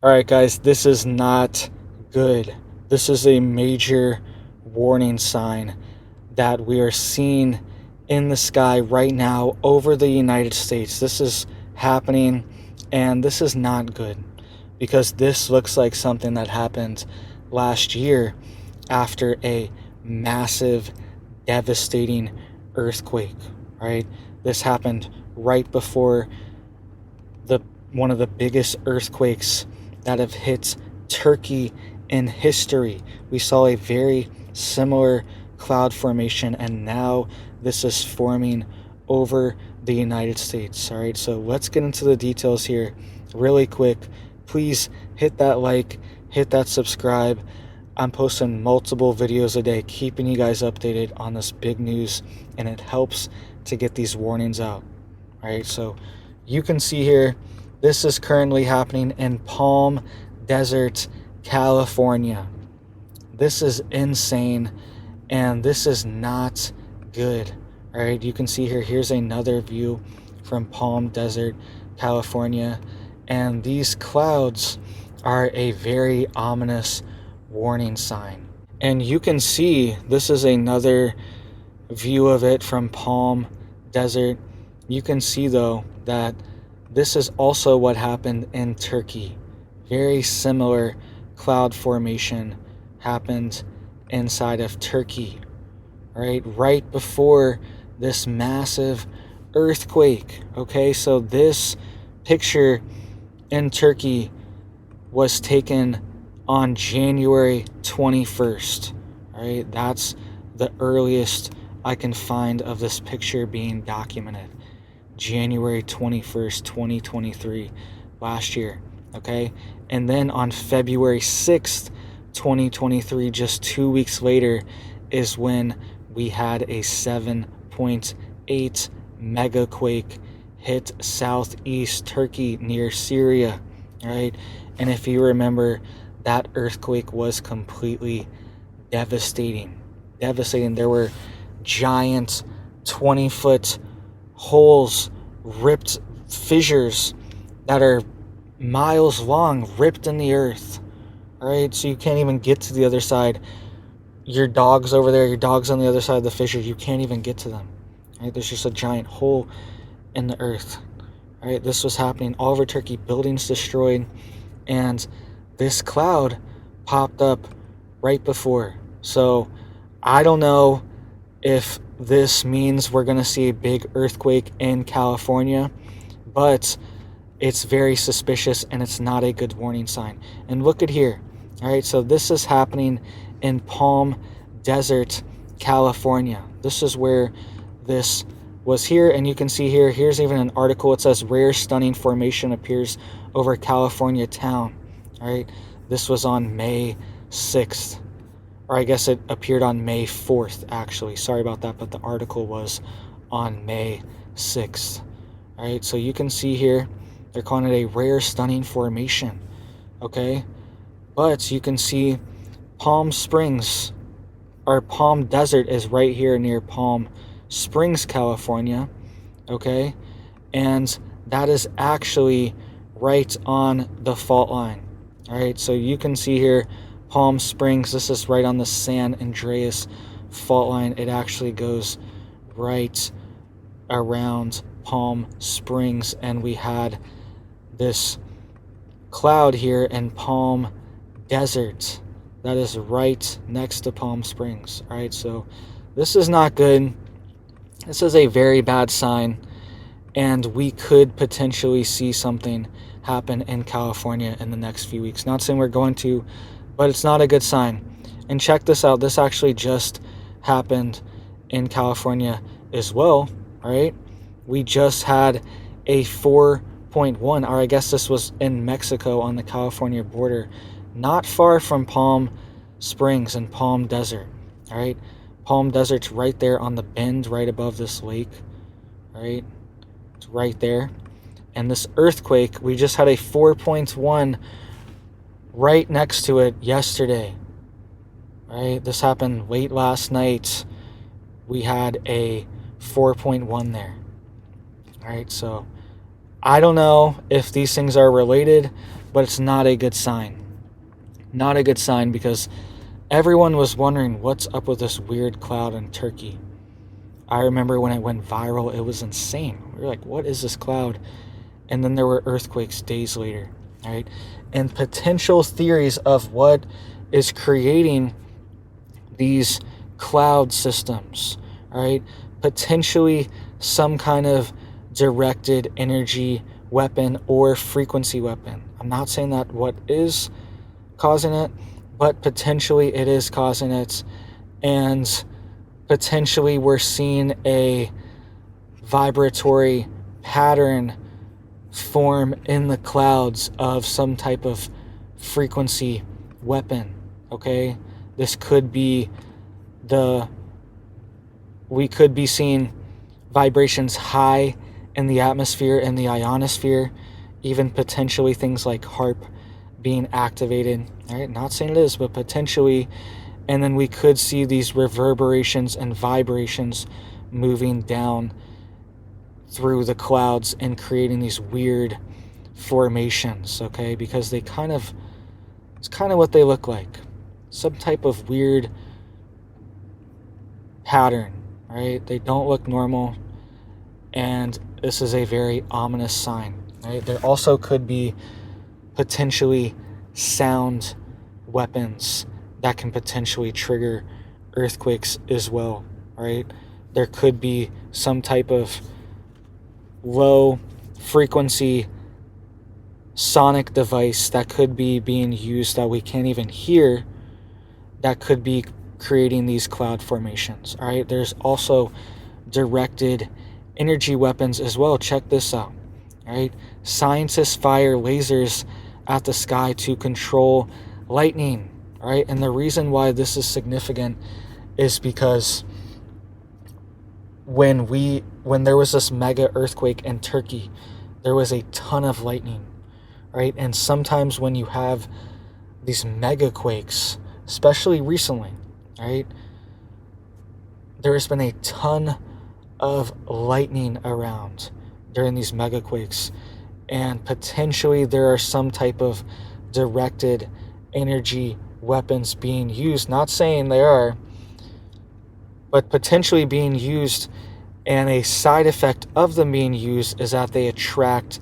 All right, guys, this is not good. This is a major warning sign that we are seeing in the sky right now over the United States. This is happening, and this is not good because this looks like something that happened last year after a massive, devastating earthquake, right? This happened right before the one of the biggest earthquakes that have hit Turkey in history. We saw a very similar cloud formation, and now this is forming over the United States. All right, so let's get into the details here really quick. Please hit that like, hit that subscribe. I'm posting multiple videos a day, keeping you guys updated on this big news, and it helps to get these warnings out. All right, so you can see here, this is currently happening in Palm Desert, California. This is insane, and this is not good. All right, you can see here, here's another view from Palm Desert, California, and these clouds are a very ominous warning sign. And you can see, this is another view of it from Palm Desert. You can see though that this is also what happened in Turkey. Very similar cloud formation happened inside of Turkey, right before this massive earthquake. Okay, so this picture in Turkey was taken on January 21st. All right, that's the earliest I can find of this picture being documented. January 21st, 2023, last year, okay? And then on February 6th, 2023, just 2 weeks later, is when we had a 7.8 megaquake hit southeast Turkey near Syria, right? And if you remember, that earthquake was completely devastating. There were giant 20-foot holes, ripped fissures that are miles long, ripped in the earth. All right, so you can't even get to the other side. Your dog's over there, your dog's on the other side of the fissure, you can't even get to them. All right, there's just a giant hole in the earth. All right, this was happening all over Turkey, buildings destroyed, and this cloud popped up right before. So I don't know if this means we're going to see a big earthquake in California, but it's very suspicious and it's not a good warning sign. And look at here. All right, so this is happening in Palm Desert, California. This is where this was here, and you can see here, here's even an article. It says rare stunning formation appears over California town. All right, this was on May 6th. Or I guess it appeared on May 4th, actually. Sorry about that, but the article was on May 6th. All right, so you can see here, they're calling it a rare stunning formation, okay? But you can see Palm Springs, or Palm Desert is right here near Palm Springs, California, okay? And that is actually right on the fault line. All right, so you can see here, Palm Springs, this is right on the San Andreas Fault line. It actually goes right around Palm Springs, and we had this cloud here in Palm Desert that is right next to Palm Springs. All right, so this is not good. This is a very bad sign, and we could potentially see something happen in California in the next few weeks. Not saying we're going to, but it's not a good sign. And check this out. This actually just happened in California as well, right? We just had a 4.1, or I guess this was in Mexico on the California border, not far from Palm Springs and Palm Desert, all right? Palm Desert's right there on the bend right above this lake, right? It's right there. And this earthquake, we just had a 4.1 right next to it yesterday, right? This happened late last night. We had a 4.1 there. All right, so I don't know if these things are related, but it's not a good sign. Not a good sign, because everyone was wondering what's up with this weird cloud in Turkey. I remember when it went viral, it was insane. We were like, what is this cloud? And then there were earthquakes days later, right? And potential theories of what is creating these cloud systems, right? Potentially some kind of directed energy weapon or frequency weapon. I'm not saying that what is causing it, but potentially it is causing it. And potentially we're seeing a vibratory pattern form in the clouds of some type of frequency weapon. Okay, this could be we could be seeing vibrations high in the atmosphere and the ionosphere, even potentially things like HARP being activated. All right, not saying it is, but potentially. And then we could see these reverberations and vibrations moving down through the clouds and creating these weird formations, okay? Because it's kind of what they look like. Some type of weird pattern, right? They don't look normal, and this is a very ominous sign, right? There also could be potentially sound weapons that can potentially trigger earthquakes as well, right? There could be some type of low frequency sonic device that could be being used that we can't even hear, that could be creating these cloud formations. All right, there's also directed energy weapons as well. Check this out. All right, scientists fire lasers at the sky to control lightning. All right, and the reason why this is significant is because when there was this mega earthquake in Turkey, there was a ton of lightning, right? And sometimes when you have these mega quakes, especially recently, right, there has been a ton of lightning around during these mega quakes, and potentially there are some type of directed energy weapons being used. Not saying they are, but potentially being used, and a side effect of them being used is that they attract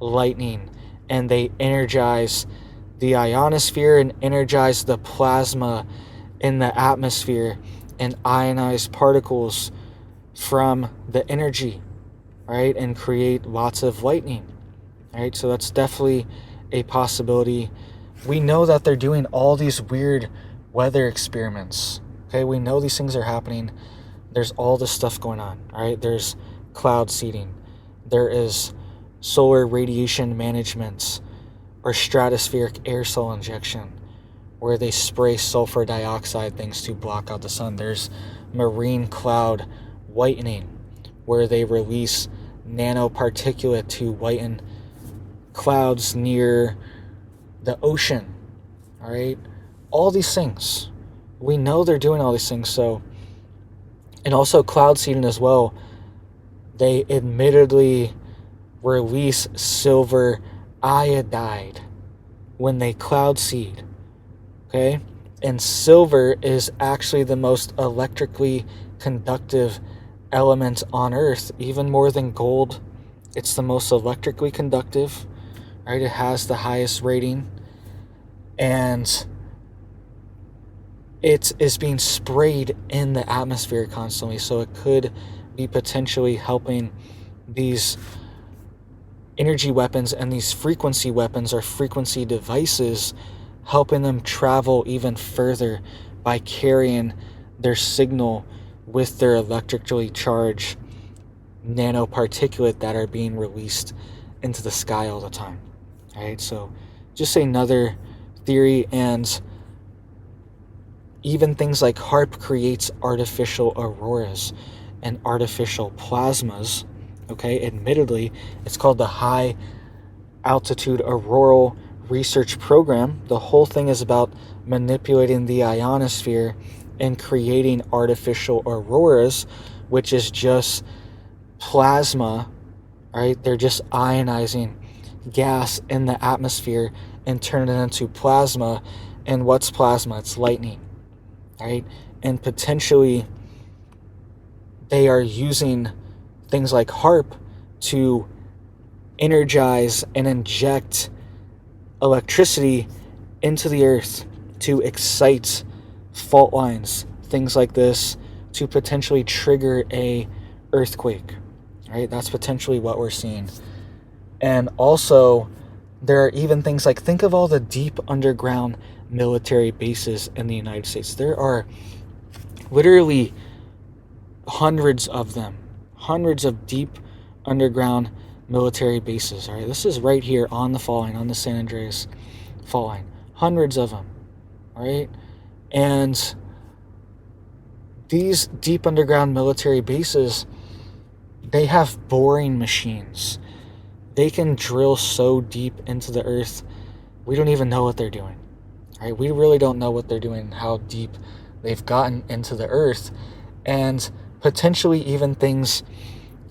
lightning and they energize the ionosphere and energize the plasma in the atmosphere and ionize particles from the energy, right, and create lots of lightning, right? So that's definitely a possibility. We know that they're doing all these weird weather experiments. Okay, we know these things are happening. There's all this stuff going on, right? There's cloud seeding. There is solar radiation management or stratospheric aerosol injection, where they spray sulfur dioxide things to block out the sun. There's marine cloud whitening, where they release nanoparticulate to whiten clouds near the ocean, all right? All these things. We know they're doing all these things. So, and also cloud seeding as well. They admittedly release silver iodide when they cloud seed, okay? And silver is actually the most electrically conductive element on Earth, even more than gold. It's the most electrically conductive, right? It has the highest rating, and it is being sprayed in the atmosphere constantly, so it could be potentially helping these energy weapons and these frequency weapons or frequency devices, helping them travel even further by carrying their signal with their electrically charged nanoparticulate that are being released into the sky all the time. All right, so just another theory. And even things like HARP creates artificial auroras and artificial plasmas. Okay, admittedly, it's called the High Altitude Auroral Research Program. The whole thing is about manipulating the ionosphere and creating artificial auroras, which is just plasma, right? They're just ionizing gas in the atmosphere and turn it into plasma. And what's plasma? It's lightning, right? And potentially they are using things like HARP to energize and inject electricity into the earth to excite fault lines, things like this, to potentially trigger a earthquake, right? That's potentially what we're seeing. And also, there are even things like, think of all the deep underground military bases in the United States. There are literally hundreds of them, hundreds of deep underground military bases. All right, this is right here on the fault line, on the San Andreas Fault line. Hundreds of them, all right? And these deep underground military bases, they have boring machines. They can drill so deep into the earth, we don't even know what they're doing. Right? We really don't know what they're doing, how deep they've gotten into the earth, and potentially even things,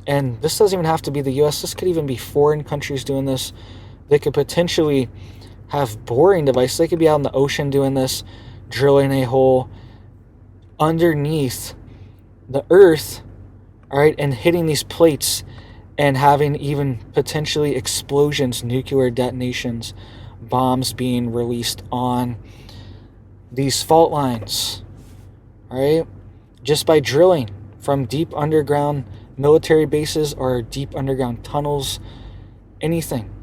and this doesn't even have to be the US, this could even be foreign countries doing this. They could potentially have boring devices. They could be out in the ocean doing this, drilling a hole underneath the earth, all right, and hitting these plates and having even potentially explosions, nuclear detonations, bombs being released on these fault lines, all right, just by drilling from deep underground military bases or deep underground tunnels, anything,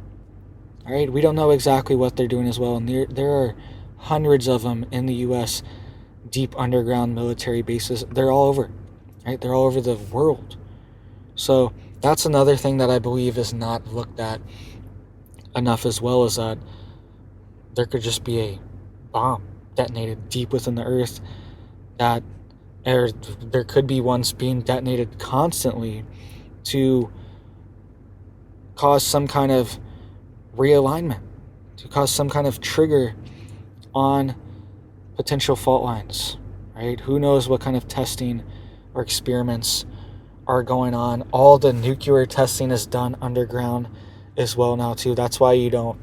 all right. We don't know exactly what they're doing as well, and there are hundreds of them in the U.S., deep underground military bases. They're all over, right? They're all over the world. So that's another thing that I believe is not looked at enough, as well as that there could just be a bomb detonated deep within the earth, that there could be ones being detonated constantly to cause some kind of realignment, to cause some kind of trigger on potential fault lines, right? Who knows what kind of testing or experiments are going on. All the nuclear testing is done underground as well now too. That's why you don't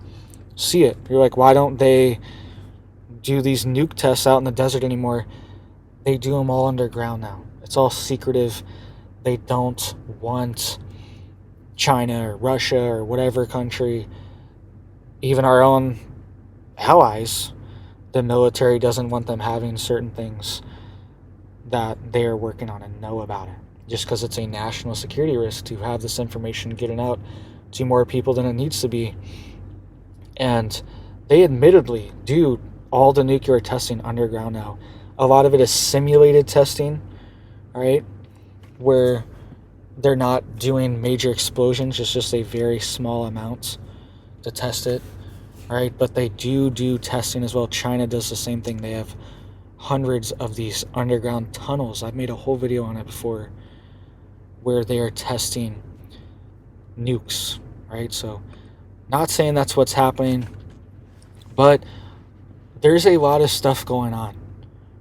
see it. You're like, why don't they do these nuke tests out in the desert anymore? They do them all underground now. It's all secretive. They don't want China or Russia or whatever country, even our own allies, the military doesn't want them having certain things that they are working on and know about it, just because it's a national security risk to have this information getting out to more people than it needs to be. And they admittedly do all the nuclear testing underground now. A lot of it is simulated testing, all right, where they're not doing major explosions, it's just a very small amount to test it. All right, but they do testing as well. China does the same thing. They have hundreds of these underground tunnels. I've made a whole video on it before, where they are testing nukes, right? So, not saying that's what's happening, but there's a lot of stuff going on,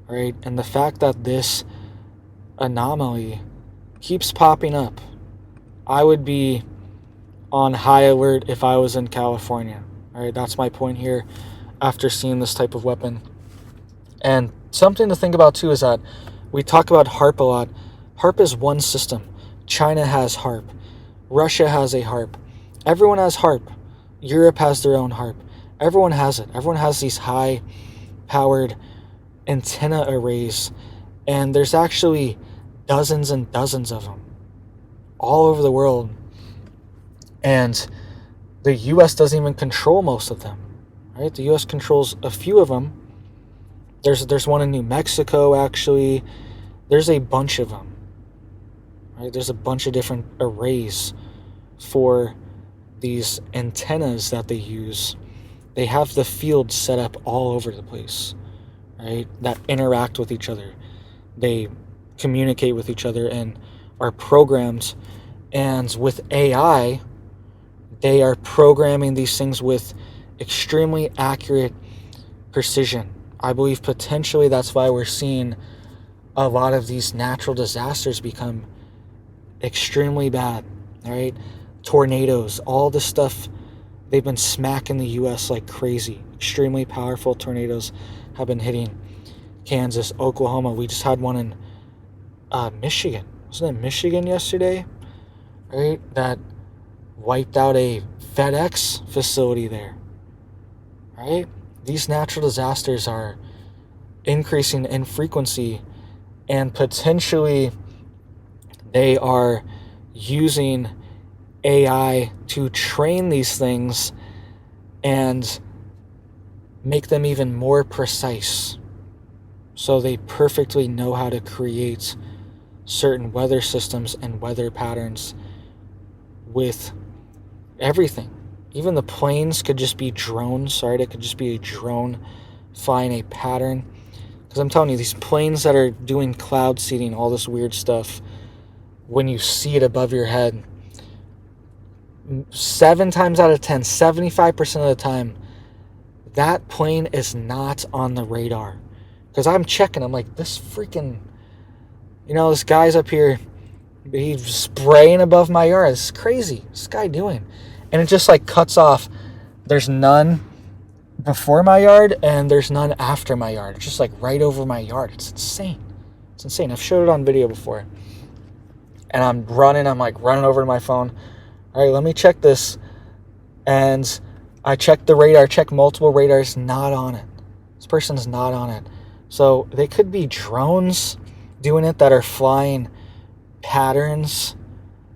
right? And the fact that this anomaly keeps popping up, I would be on high alert if I was in California. All right, that's my point here after seeing this type of weapon. And something to think about too is that we talk about HARP a lot. HARP is one system. China has HARP. Russia has a HARP. Everyone has HARP. Europe has their own HARP. Everyone has it. Everyone has these high-powered antenna arrays. And there's actually dozens and dozens of them all over the world. And the U.S. doesn't even control most of them, right? The U.S. controls a few of them. There's one in New Mexico, actually. There's a bunch of them, right? There's a bunch of different arrays for these antennas that they use. They have the field set up all over the place, right? That interact with each other. They communicate with each other and are programmed. And with AI, they are programming these things with extremely accurate precision. I believe potentially that's why we're seeing a lot of these natural disasters become extremely bad, right? Tornadoes, all the stuff They've been smacking the U.S. like crazy. Extremely powerful tornadoes have been hitting Kansas, Oklahoma. We just had one in Michigan. Wasn't it Michigan yesterday? Right? That wiped out a FedEx facility there. Right? These natural disasters are increasing in frequency, and potentially they are using AI to train these things and make them even more precise, so they perfectly know how to create certain weather systems and weather patterns with everything. Even the planes could just be drones. It could just be a drone flying a pattern. Because I'm telling you, these planes that are doing cloud seeding, all this weird stuff, when you see it above your head, 7 times out of 10, 75% of the time, that plane is not on the radar. Because I'm checking, I'm like, this freaking, this guy's up here, he's spraying above my yard. It's crazy. What's this guy doing? And it just like cuts off. There's none before my yard and there's none after my yard. It's just like right over my yard. It's insane. It's insane. I've showed it on video before. And I'm running over to my phone. All right, let me check this. And I checked the radar, checked multiple radars, not on it. This person's not on it. So they could be drones doing it that are flying patterns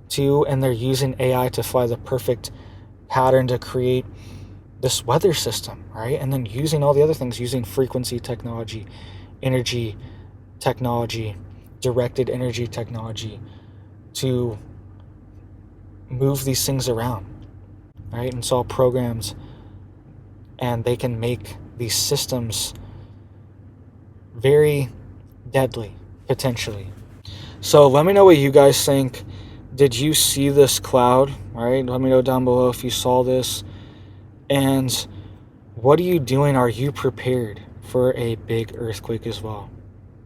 too, and they're using AI to fly the perfect pattern to create this weather system, right? And then using all the other things, using frequency technology, energy technology, directed energy technology to move these things around, right? And solve programs, and they can make these systems very deadly, potentially. So let me know what you guys think. Did you see this cloud? All right, let me know down below if you saw this. And what are you doing? Are you prepared for a big earthquake as well?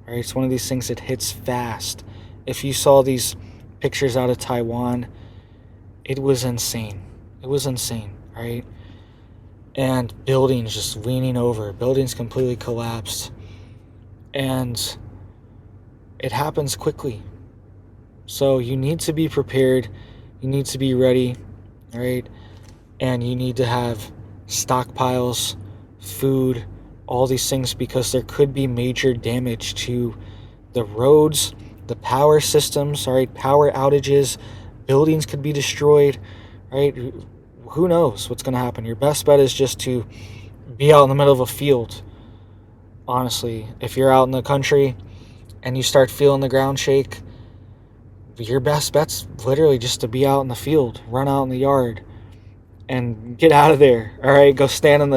All right, it's one of these things that hits fast. If you saw these pictures out of Taiwan, it was insane. It was insane, right? And buildings just leaning over, buildings completely collapsed. And it happens quickly. So you need to be prepared. You need to be ready, right? And you need to have stockpiles, food, all these things, because there could be major damage to the roads, the power systems, right? Power outages, buildings could be destroyed, right? Who knows what's going to happen? Your best bet is just to be out in the middle of a field. Honestly, if you're out in the country and you start feeling the ground shake, your best bet's literally just to be out in the field, run out in the yard, and get out of there. All right, go stand on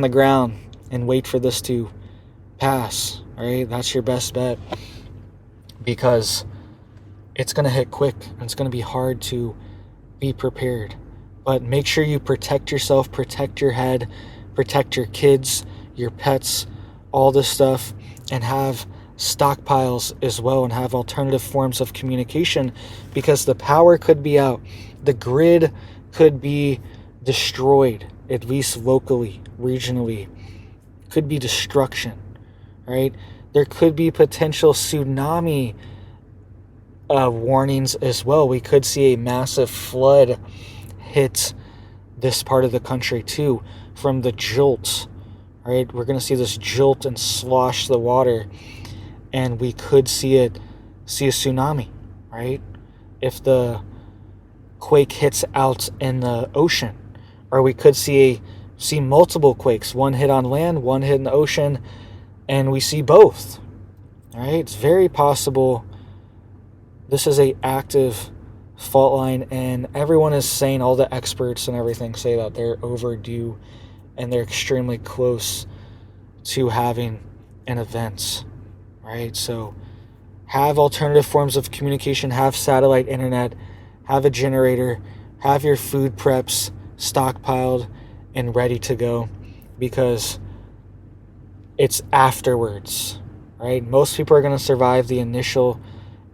the ground and wait for this to pass. All right, that's your best bet, because it's going to hit quick and it's going to be hard to be prepared. But make sure you protect yourself, protect your head, protect your kids, your pets, all this stuff, and have stockpiles as well, and have alternative forms of communication, because the power could be out, the grid could be destroyed, at least locally, regionally, could be destruction, right? There could be potential tsunami warnings as well. We could see a massive flood hit this part of the country too, from the jolt, right? We're going to see this jolt and slosh the water, and we could see a tsunami, right? If the quake hits out in the ocean, or we could see multiple quakes, one hit on land, one hit in the ocean, and we see both, right? It's very possible this is a active fault line, and everyone is saying, all the experts and everything say that they're overdue and they're extremely close to having an event, right? So have alternative forms of communication, have satellite internet, have a generator, have your food preps stockpiled and ready to go, because it's afterwards, right? Most people are going to survive the initial,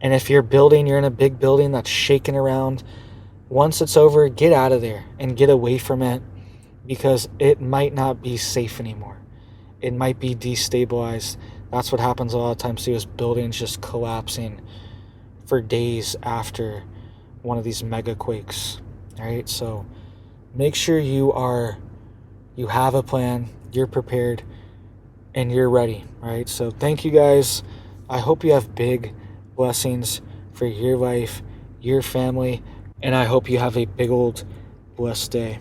and if you're in a big building that's shaking around, once it's over, get out of there and get away from it, because it might not be safe anymore. It might be destabilized. That's what happens a lot of times too, is buildings just collapsing for days after one of these mega quakes. All right, so make sure you have a plan, you're prepared, and you're ready. All right, so thank you guys. I hope you have big blessings for your life, your family, and I hope you have a big old blessed day.